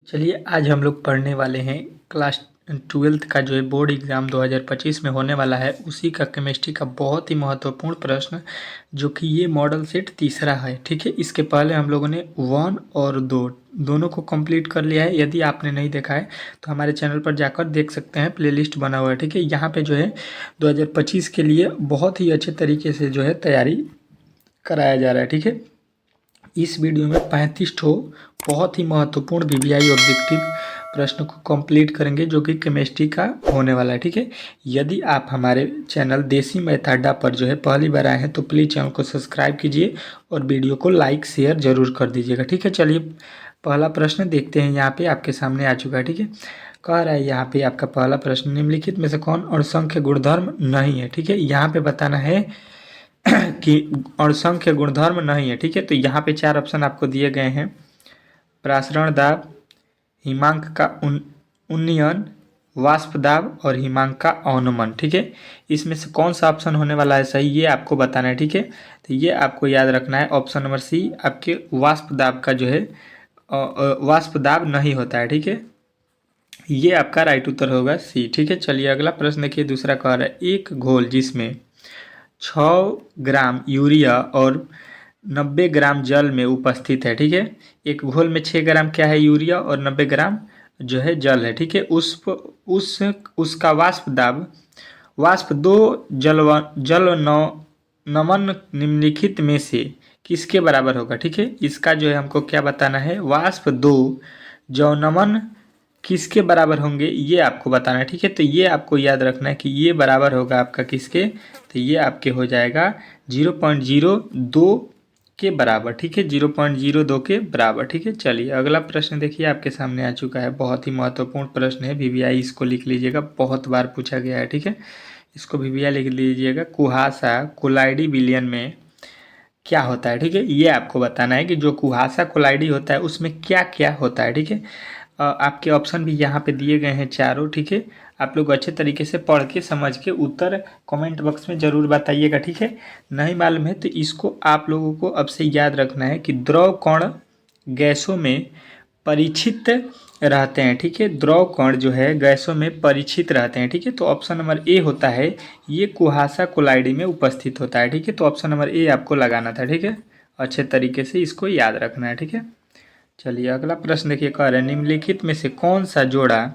चलिए आज हम लोग पढ़ने वाले हैं क्लास 12th का जो है बोर्ड एग्ज़ाम 2025 में होने वाला है उसी का केमिस्ट्री का बहुत ही महत्वपूर्ण प्रश्न जो कि ये मॉडल सेट तीसरा है। ठीक है, इसके पहले हम लोगों ने 1 और 2 दोनों को कंप्लीट कर लिया है। यदि आपने नहीं देखा है तो हमारे चैनल पर जाकर देख सकते हैं, प्लेलिस्ट बना हुआ है। ठीक है, यहाँ पे जो है 2025 के लिए बहुत ही अच्छे तरीके से जो है तैयारी कराया जा रहा है। ठीक है, इस वीडियो में 35 ठो बहुत ही महत्वपूर्ण वीवीआई ऑब्जेक्टिव प्रश्न को कंप्लीट करेंगे जो कि केमिस्ट्री का होने वाला है। ठीक है, यदि आप हमारे चैनल देसी मैथ अड्डा पर जो है पहली बार आए हैं तो प्लीज़ चैनल को सब्सक्राइब कीजिए और वीडियो को लाइक शेयर जरूर कर दीजिएगा। ठीक है, चलिए पहला प्रश्न देखते हैं। यहाँ पे आपके सामने आ चुका है। ठीक है, कह रहा है यहाँ पे आपका पहला प्रश्न, निम्नलिखित में से कौन अणुसंख्य गुणधर्म नहीं है। ठीक है, यहाँ पे बताना है कि अणुसंख्य गुणधर्म नहीं है। ठीक है, तो यहाँ पे 4 ऑप्शन आपको दिए गए हैं, प्रासरण दाब, हिमांक का उन्नयन, वाष्प दाब और हिमांक का अवनमन। ठीक है, इसमें से कौन सा ऑप्शन होने वाला है सही, ये आपको बताना है। ठीक है, तो ये आपको याद रखना है, ऑप्शन नंबर सी आपके वाष्प दाब का जो है वाष्प दाब नहीं होता है। ठीक है, ये आपका राइट उत्तर होगा सी। ठीक है, चलिए अगला प्रश्न देखिए, दूसरा कह रहा है, एक घोल जिसमें 6 ग्राम यूरिया और 90 ग्राम जल में उपस्थित है। ठीक है, एक घोल में 6 ग्राम क्या है, यूरिया, और 90 ग्राम जो है जल है। ठीक है, उसका वाष्प दो जल नमन निम्नलिखित में से किसके बराबर होगा। ठीक है, इसका जो है हमको क्या बताना है, वाष्प दो जल नमन किसके बराबर होंगे ये आपको बताना है। ठीक है, तो ये आपको याद रखना है कि ये बराबर होगा आपका किसके, तो ये आपके हो जाएगा 0.02 के बराबर। ठीक है, 0.02 के बराबर। ठीक है, चलिए अगला प्रश्न देखिए आपके सामने आ चुका है, बहुत ही महत्वपूर्ण प्रश्न है वीवीआई, इसको लिख लीजिएगा, बहुत बार पूछा गया है। ठीक है, इसको वीवीआई लिख लीजिएगा, कुहासा कोलाइडी विलयन में क्या होता है। ठीक है, ये आपको बताना है कि जो कुहासा कोलाइडी होता है उसमें क्या क्या होता है। ठीक है, आपके ऑप्शन भी यहाँ पे दिए गए हैं चारों। ठीक है, आप लोग अच्छे तरीके से पढ़ के समझ के उत्तर कमेंट बॉक्स में ज़रूर बताइएगा। ठीक है, नहीं मालूम है तो इसको आप लोगों को अब से याद रखना है कि द्रव कण गैसों में परिचित रहते हैं। ठीक है, द्रव कण जो है गैसों में परिचित रहते हैं। ठीक है, तो ऑप्शन नंबर ए होता है, ये कुहासा कोलाइडी में उपस्थित होता है। ठीक है, तो ऑप्शन नंबर ए आपको लगाना था। ठीक है, अच्छे तरीके से इसको याद रखना है। ठीक है, चलिए अगला प्रश्न देखिए, कह रहे हैं, निम्नलिखित में से कौन सा जोड़ा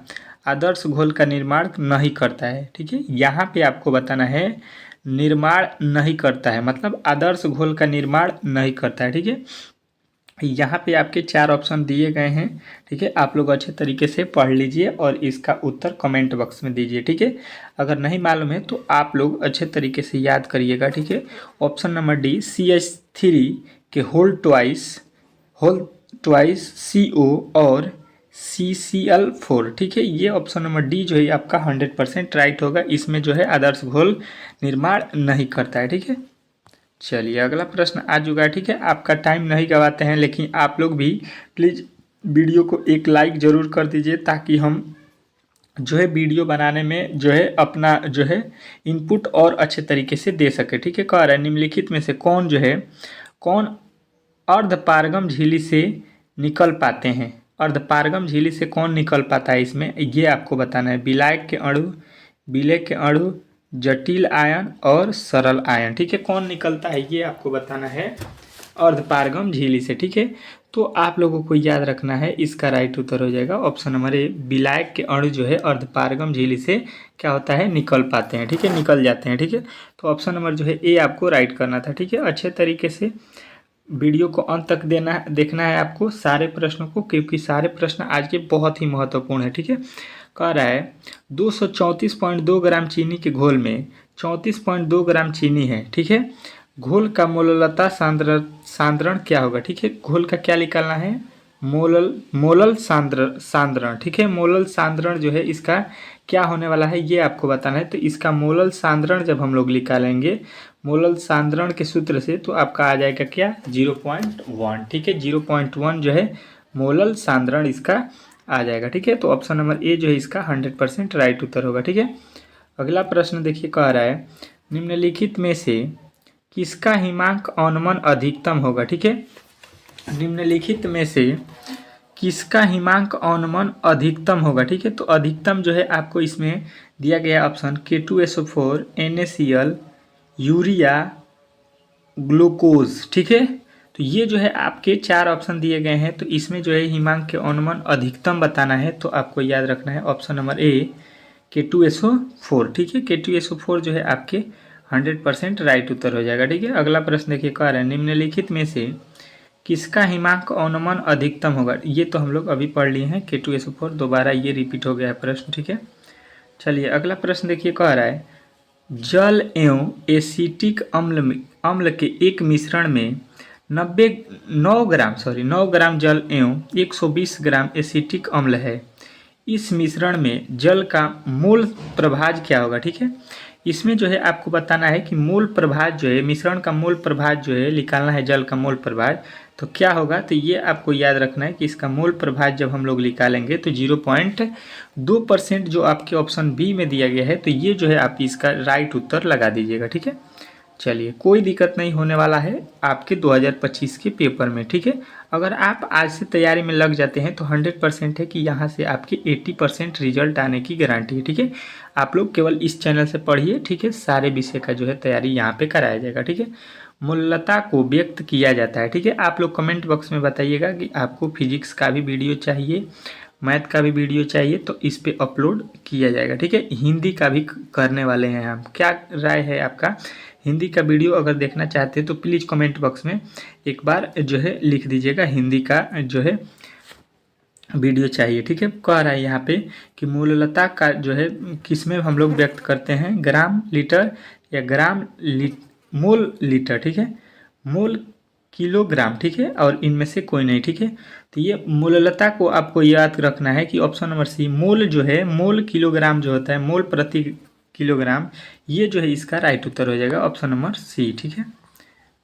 आदर्श घोल का निर्माण नहीं करता है। ठीक है, यहाँ पे आपको बताना है निर्माण नहीं करता है, मतलब आदर्श घोल का निर्माण नहीं करता है। ठीक है, यहाँ पे आपके 4 ऑप्शन दिए गए हैं। ठीक है, आप लोग अच्छे तरीके से पढ़ लीजिए और इसका उत्तर कमेंट बॉक्स में दीजिए। ठीक है, अगर नहीं मालूम है तो आप लोग अच्छे तरीके से याद करिएगा। ठीक है, ऑप्शन नंबर डी CH3 के होल ट्वाइस CO और CCl4। ठीक है, ये ऑप्शन नंबर डी जो है आपका 100% राइट होगा, इसमें जो है आदर्श घोल निर्माण नहीं करता है। ठीक है, चलिए अगला प्रश्न आ चुका है। ठीक है, आपका टाइम नहीं गवाते हैं, लेकिन आप लोग भी प्लीज़ वीडियो को एक लाइक ज़रूर कर दीजिए ताकि हम जो है वीडियो बनाने में जो है अपना जो है इनपुट और अच्छे तरीके से दे सके। ठीक है, कह रहा है, निम्नलिखित में से कौन अर्धपारगम झिल्ली से निकल पाते हैं। अर्धपारगम झिल्ली से कौन निकल पाता है, इसमें ये आपको बताना है, विलय के अणु, जटिल आयन और सरल आयन। ठीक है, कौन निकलता है ये आपको बताना है अर्धपारगम झिल्ली से। ठीक है, तो आप लोगों को याद रखना है, इसका राइट उत्तर हो जाएगा ऑप्शन नंबर ए, विलायक के अणु जो है अर्धपारगम झिल्ली से क्या होता है, निकल पाते हैं। ठीक है, निकल जाते हैं। ठीक है, तो ऑप्शन नंबर जो है ए आपको राइट करना था। ठीक है, अच्छे तरीके से वीडियो को अंत तक देखना है आपको सारे प्रश्नों को, क्योंकि सारे प्रश्न आज के बहुत ही महत्वपूर्ण है। ठीक है, कह रहा है 234.2 ग्राम चीनी के घोल में 34.2 ग्राम चीनी है। ठीक है, घोल का मोललता सांद्रण क्या होगा। ठीक है, घोल का क्या निकालना है, मोलल सांद्रण। ठीक है, मोलल सांद्रण जो है इसका क्या होने वाला है ये आपको बताना है। तो इसका मोलल सांद्रण जब हम लोग निकालेंगे मोलल सांद्रण के सूत्र से, तो आपका आ जाएगा क्या, 0.1। ठीक है, 0.1 जो है मोलल सांद्रण इसका आ जाएगा। ठीक है, तो ऑप्शन नंबर ए जो है इसका 100% राइट उत्तर होगा। ठीक है, अगला प्रश्न देखिए, कह रहा है, निम्नलिखित में से किसका हिमांक अवनमन अधिकतम होगा। ठीक है, निम्नलिखित में से किसका हिमांक अवनमन अधिकतम होगा। ठीक है, तो अधिकतम जो है आपको इसमें दिया गया option K2SO4, NaCl, urea, glucose. ठीक है, तो ये जो है आपके 4 ऑप्शन दिए गए हैं। तो इसमें जो है हिमांक के अवनमन अधिकतम बताना है तो आपको याद रखना है ऑप्शन नंबर ए K2SO4। ठीक है, K2SO4 जो है आपके 100% राइट उत्तर हो जाएगा। ठीक है, अगला प्रश्न देखिए, कह रहा है निम्नलिखित में से किसका हिमांक अवनमन अधिकतम होगा। ये तो हम लोग अभी पढ़ लिए हैं K2SO4, दोबारा ये रिपीट हो गया है प्रश्न। ठीक है, चलिए अगला प्रश्न देखिए, कह रहा है जल एवं एसिटिक अम्ल के एक मिश्रण में 9 ग्राम जल एवं 120 ग्राम एसिटिक अम्ल है। इस मिश्रण में जल का मोल प्रभाज क्या होगा। ठीक है, इसमें जो है आपको बताना है कि मोल प्रभाज जो है, मिश्रण का मोल प्रभाज जो है निकालना है, जल का मोल प्रभाज तो क्या होगा। तो ये आपको याद रखना है कि इसका मोल प्रभाज जब हम लोग निकालेंगे तो 0.2% जो आपके ऑप्शन बी में दिया गया है, तो ये जो है आप इसका राइट उत्तर लगा दीजिएगा। ठीक है, चलिए कोई दिक्कत नहीं होने वाला है आपके 2025 के पेपर में। ठीक है, अगर आप आज से तैयारी में लग जाते हैं तो 100% है कि यहाँ से आपके 80% रिजल्ट आने की गारंटी है। ठीक है, आप लोग केवल इस चैनल से पढ़िए। ठीक है, सारे विषय का जो है तैयारी यहाँ पे कराया जाएगा। ठीक है, मूलता को व्यक्त किया जाता है। ठीक है, आप लोग कमेंट बॉक्स में बताइएगा कि आपको फिजिक्स का भी वीडियो चाहिए, मैथ का भी वीडियो चाहिए, तो इस पे अपलोड किया जाएगा। ठीक है, हिंदी का भी करने वाले हैं हम। क्या राय है आपका, हिंदी का वीडियो अगर देखना चाहते हैं तो प्लीज़ कमेंट बॉक्स में एक बार जो है लिख दीजिएगा, हिंदी का जो है वीडियो चाहिए। ठीक है, कह रहा है यहाँ पे कि मूललता का जो है किस में हम लोग व्यक्त करते हैं, ग्राम लीटर या मोल लीटर। ठीक है, मोल किलोग्राम। ठीक है, और इनमें से कोई नहीं। ठीक है, तो ये मूललता को आपको याद रखना है कि ऑप्शन नंबर सी मोल जो है, मोल किलोग्राम जो होता है, मोल प्रति किलोग्राम, ये जो है इसका राइट उत्तर हो जाएगा ऑप्शन नंबर सी। ठीक है,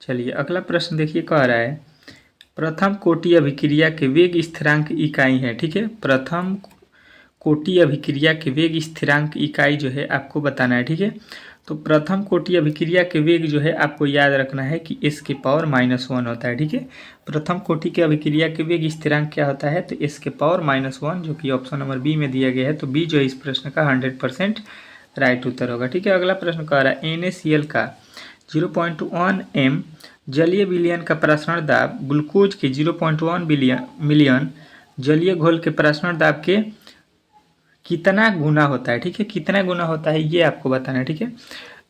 चलिए अगला प्रश्न देखिए, कह रहा है प्रथम कोटि अभिक्रिया के वेग स्थिरांक इकाई है। ठीक है, प्रथम कोटि अभिक्रिया के वेग स्थिरांक इकाई जो है आपको बताना है। ठीक है, तो प्रथम कोटि अभिक्रिया के वेग जो है आपको याद रखना है कि s के पावर -1 होता है। ठीक है, प्रथम कोटि के अभिक्रिया के वेग स्थिरांक क्या होता है, तो s के पावर -1, जो कि ऑप्शन नंबर बी में दिया गया है। तो बी जो है इस प्रश्न का 100% राइट उत्तर होगा। ठीक है, अगला प्रश्न कह रहा है NaCl का 0.1 m जलीय विलयन का प्रसारण दाब ग्लूकोज के 0.1 मिलियन जलीय घोल के प्रसारण दाब के कितना गुना होता है। ठीक है, कितना गुना होता है ये आपको बताना है। ठीक है,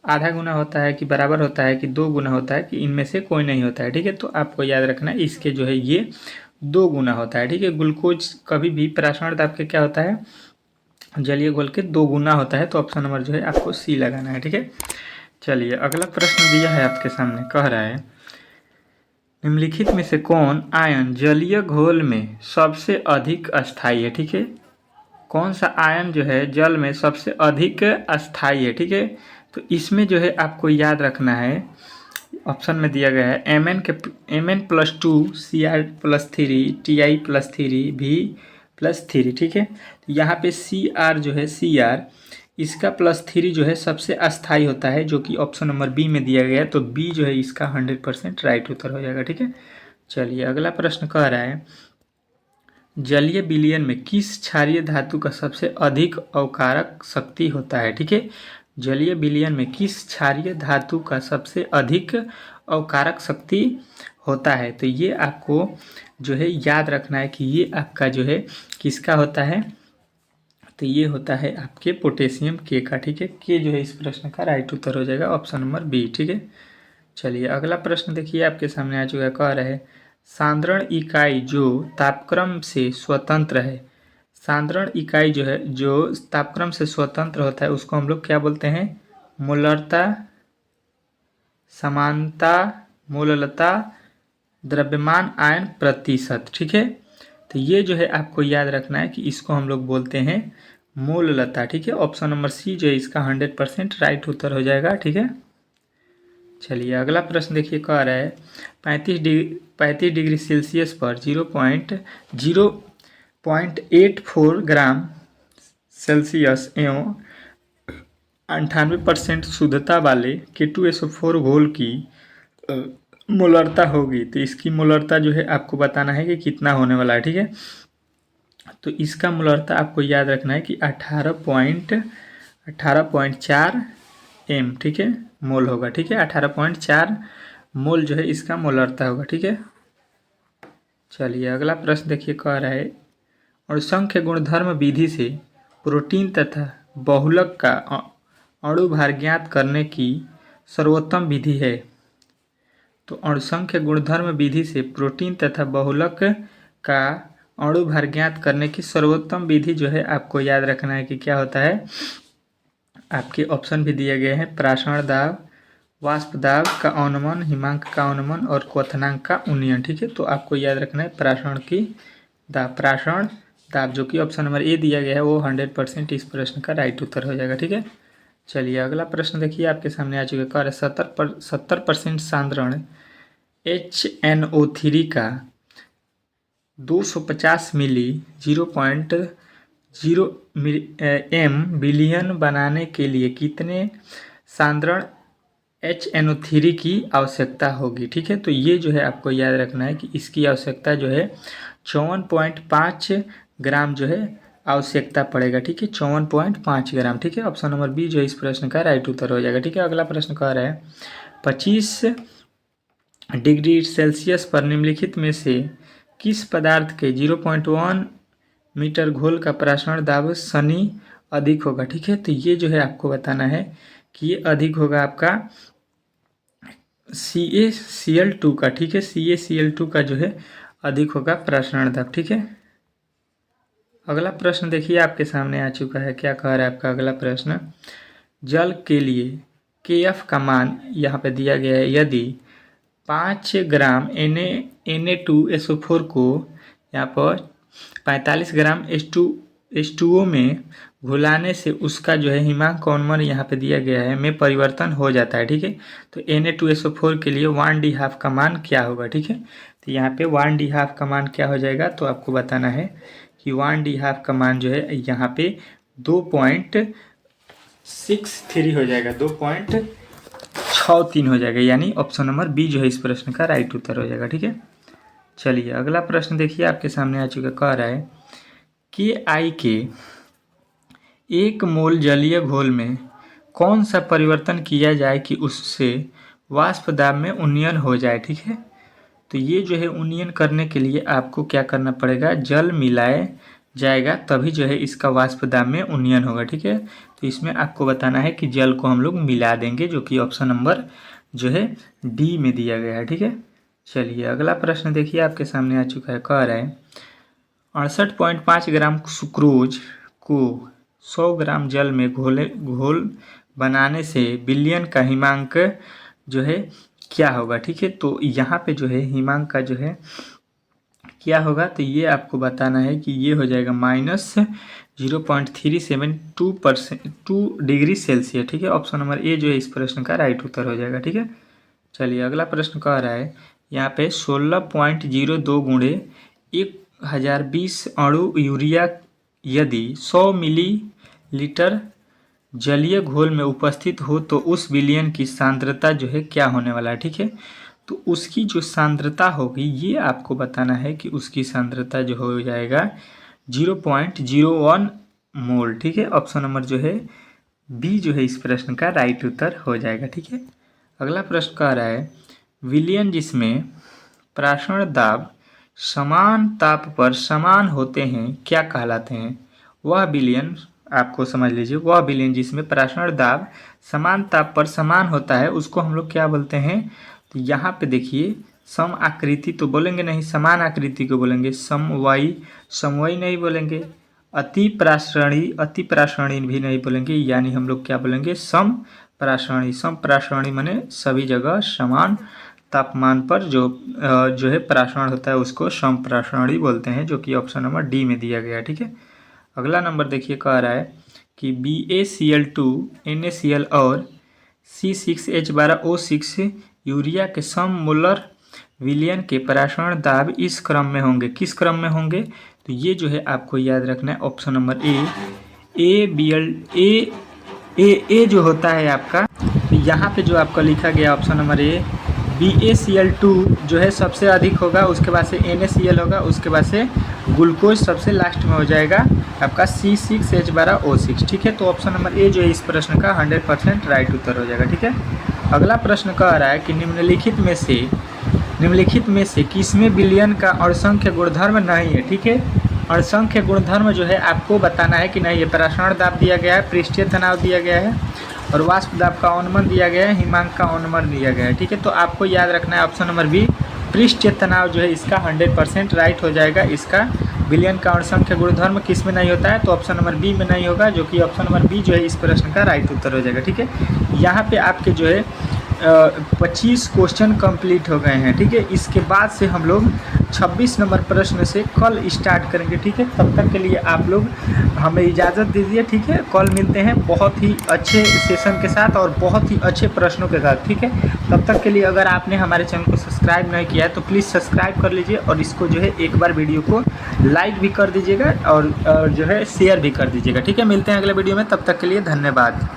आधा गुना होता है कि बराबर होता है कि 2 गुना होता है कि इनमें से कोई नहीं होता है। ठीक है, तो आपको याद रखना है इसके जो है ये 2 गुना होता है। ठीक है, ग्लूकोज कभी भी प्रसारण दाब के क्या होता है, जलीय घोल के 2 गुना होता है। तो ऑप्शन नंबर जो है आपको सी लगाना है। ठीक है, चलिए अगला प्रश्न दिया है आपके सामने, कह रहा है निम्नलिखित में से कौन आयन जलीय घोल में सबसे अधिक अस्थायी है। ठीक है, कौन सा आयन जो है जल में सबसे अधिक अस्थायी है। ठीक है, तो इसमें जो है आपको याद रखना है, ऑप्शन में दिया गया है Mn+2 Cr+3 Ti+3 V+3। ठीक है, तो यहाँ पे Cr जो है Cr इसका +3 जो है सबसे अस्थायी होता है, जो कि ऑप्शन नंबर बी में दिया गया है। तो बी जो है इसका 100% राइट उत्तर हो जाएगा। ठीक है, चलिए अगला प्रश्न कह रहा है जलीय विलयन में किस क्षारीय धातु का सबसे अधिक अवकारक शक्ति होता है। ठीक है, जलीय विलयन में किस क्षारीय धातु का सबसे अधिक अवकारक शक्ति होता है, तो ये आपको जो है याद रखना है कि ये आपका जो है किसका होता है, तो ये होता है आपके पोटेशियम के का। ठीक है, के जो है इस प्रश्न का राइट उत्तर हो जाएगा ऑप्शन नंबर बी। ठीक है, चलिए अगला प्रश्न देखिए आपके सामने आ चुका है, कह रहा है सांद्रण इकाई जो तापक्रम से स्वतंत्र है। सांद्रण इकाई जो है जो तापक्रम से स्वतंत्र होता है उसको हम लोग क्या बोलते हैं, मोलरता, समानता, मोललता, द्रव्यमान आयन प्रतिशत। ठीक है, तो ये जो है आपको याद रखना है कि इसको हम लोग बोलते हैं मोललता। ठीक है, ऑप्शन नंबर सी जो है इसका 100% राइट उत्तर हो जाएगा। ठीक है, चलिए अगला प्रश्न देखिए, कह रहा है 35 डिग्री सेल्सियस पर 0.84 ग्राम सेल्सियस एवं 98% शुद्धता वाले K2SO4 घोल की मोलरता होगी। तो इसकी मोलरता जो है आपको बताना है कि कितना होने वाला है। ठीक है, तो इसका मोलरता आपको याद रखना है कि 18.4 एम, ठीक है, मोल होगा। ठीक है, 18.4 मोल जो है इसका मोलरता होगा। ठीक है, चलिए अगला प्रश्न देखिए, कह रहा है और संख्य गुणधर्म विधि से प्रोटीन तथा बहुलक का अणुभार ज्ञात करने की सर्वोत्तम विधि है। तो अणुसंख्य गुणधर्म विधि से प्रोटीन तथा बहुलक का अणुभार ज्ञात करने की सर्वोत्तम विधि जो है आपको याद रखना है कि क्या होता है। आपके ऑप्शन भी दिए गए हैं, प्रासरण दाब, वाष्प दाब का अनुमान, हिमांक का अनुमान और क्वथनांक का उन्नयन। ठीक है, तो आपको याद रखना है प्रासरण की दाब, प्रासरण दाब, जो कि ऑप्शन नंबर ए दिया गया है वो 100% इस प्रश्न का राइट उत्तर हो जाएगा। ठीक है, चलिए अगला प्रश्न देखिए, आपके सामने आ चुका है। कार्य 70% सांद्रण HNO3 का 250 मिली 0.0 m बिलियन बनाने के लिए कितने सांद्रण HNO3 की आवश्यकता होगी। ठीक है, तो ये जो है आपको याद रखना है कि इसकी आवश्यकता जो है 54.5 ग्राम जो है आवश्यकता पड़ेगा। ठीक है, 54.5 ग्राम। ठीक है, ऑप्शन नंबर बी जो है इस प्रश्न का राइट उत्तर हो जाएगा। ठीक है, अगला प्रश्न कह रहा है 25 डिग्री सेल्सियस पर निम्नलिखित में से किस पदार्थ के 0.1 मीटर घोल का प्रासरण दाब सनी अधिक होगा। ठीक है, तो ये जो है आपको बताना है कि ये अधिक होगा आपका CaCl2 का। ठीक है, CaCl2 का जो है अधिक होगा प्रासरण दाब। ठीक है, अगला प्रश्न देखिए आपके सामने आ चुका है। क्या कह रहा है आपका अगला प्रश्न, जल के लिए Kf का मान यहाँ पे दिया गया है। यदि 5 ग्राम Na2SO4 को यहाँ पर 45 ग्राम H2O में घुलाने से उसका जो है हिमांक का अनुमान यहाँ पे दिया गया है में परिवर्तन हो जाता है। ठीक है, तो Na2SO4 के लिए 1d½ का मान क्या होगा। ठीक है, तो यहाँ पे 1d½ का मान क्या हो जाएगा, तो आपको बताना है कि 1d½ का मान जो है यहाँ पे 2.63 हो जाएगा, 2.63 हो जाएगा, यानी ऑप्शन नंबर बी जो है इस प्रश्न का राइट उत्तर हो जाएगा। ठीक है, चलिए अगला प्रश्न देखिए आपके सामने आ चुका, कह रहा है कि Ki के 1 मोल जलीय घोल में कौन सा परिवर्तन किया जाए कि उससे वाष्प दाब में उन्नयन हो जाए। ठीक है, तो ये जो है उन्नयन करने के लिए आपको क्या करना पड़ेगा, जल मिलाए जाएगा तभी जो है इसका वाष्प दाब में उन्नयन होगा। ठीक है, तो इसमें आपको बताना है कि जल को हम लोग मिला देंगे, जो कि ऑप्शन नंबर जो है डी में दिया गया है। ठीक है, चलिए अगला प्रश्न देखिए आपके सामने आ चुका है। कह रहा है 68.5 ग्राम सुक्रोज को 100 ग्राम जल में घोल बनाने से बिलियन का हिमांक जो है क्या होगा। ठीक है, तो यहाँ पे जो है हिमांक का जो है क्या होगा, तो ये आपको बताना है कि ये हो जाएगा -0.372 डिग्री सेल्सियस। ठीक है, ऑप्शन नंबर ए जो है इस प्रश्न का राइट उत्तर हो जाएगा। ठीक है, चलिए अगला प्रश्न कह रहा है यहाँ पे 16.02 गुणे 1020 अणु यूरिया यदि 100 मिलीलीटर जलीय घोल में उपस्थित हो तो उस विलयन की सांद्रता जो है क्या होने वाला है। ठीक है, तो उसकी जो सांद्रता होगी ये आपको बताना है कि उसकी सांद्रता जो हो जाएगा 0.01 मोल। ठीक है, ऑप्शन नंबर जो है बी जो है इस प्रश्न का राइट उत्तर हो जाएगा। ठीक है, अगला प्रश्न कह रहा है विलयन जिसमें प्रासरण दाब समान ताप पर समान होते हैं क्या कहलाते हैं। वह विलयन आपको समझ लीजिए, वह विलयन जिसमें प्रासरण दाब समान ताप पर समान होता है उसको हम लोग क्या बोलते हैं। तो यहाँ पे देखिए सम आकृति तो बोलेंगे नहीं, समान आकृति को बोलेंगे समवायी, समवायी नहीं बोलेंगे, अति प्रासरणी भी नहीं बोलेंगे, यानी हम लोग क्या बोलेंगे सम प्रासरणी माने सभी जगह समान तापमान पर जो है प्रासरण होता है उसको समप्रासरणी बोलते हैं, जो कि ऑप्शन नंबर डी में दिया गया है। ठीक है, अगला नंबर देखिए कह रहा है कि BaCl2 NaCl और C6H12O6 यूरिया के सममोलर विलयन के प्रासरण दाब इस क्रम में होंगे, किस क्रम में होंगे, तो ये जो है आपको याद रखना है ऑप्शन नंबर ए जो होता है आपका, तो यहाँ पे जो आपका लिखा गया ऑप्शन नंबर ए BaCl2 जो है सबसे अधिक होगा, उसके बाद से NaCl होगा, उसके बाद से ग्लूकोज सबसे लास्ट में हो जाएगा आपका C6H12O6। ठीक है, तो ऑप्शन नंबर ए जो है इस प्रश्न का 100% राइट उत्तर हो जाएगा। ठीक है, अगला प्रश्न कह रहा है कि निम्नलिखित में से किसमें विलयन का अणुसंख्य गुणधर्म नहीं है। ठीक है, अणुसंख्य गुणधर्म जो है आपको बताना है कि नहीं है। प्रासरण दाब दिया गया है, पृष्ठीय तनाव दिया गया है, और वाष्प दाब का अनुमान दिया गया है, हिमांक का अनुमान दिया गया है। ठीक है, तो आपको याद रखना है ऑप्शन नंबर बी, पृष्ठीय तनाव जो है इसका 100% राइट हो जाएगा। इसका विलयन का अणुसंख्य गुणधर्म किस में नहीं होता है, तो ऑप्शन नंबर बी में नहीं होगा, जो कि ऑप्शन नंबर बी जो है इस प्रश्न का राइट उत्तर हो जाएगा। ठीक है, यहाँ पे आपके जो है 25 क्वेश्चन कंप्लीट हो गए हैं। ठीक है, इसके बाद से हम लोग 26 नंबर प्रश्न से कल स्टार्ट करेंगे। ठीक है, तब तक के लिए आप लोग हमें इजाज़त दीजिए। ठीक है, कल मिलते हैं बहुत ही अच्छे सेशन के साथ और बहुत ही अच्छे प्रश्नों के साथ। ठीक है, तब तक के लिए अगर आपने हमारे चैनल को सब्सक्राइब नहीं किया है तो प्लीज़ सब्सक्राइब कर लीजिए, और इसको जो है एक बार वीडियो को लाइक भी कर दीजिएगा और जो है शेयर भी कर दीजिएगा। ठीक है, मिलते हैं अगले वीडियो में, तब तक के लिए धन्यवाद।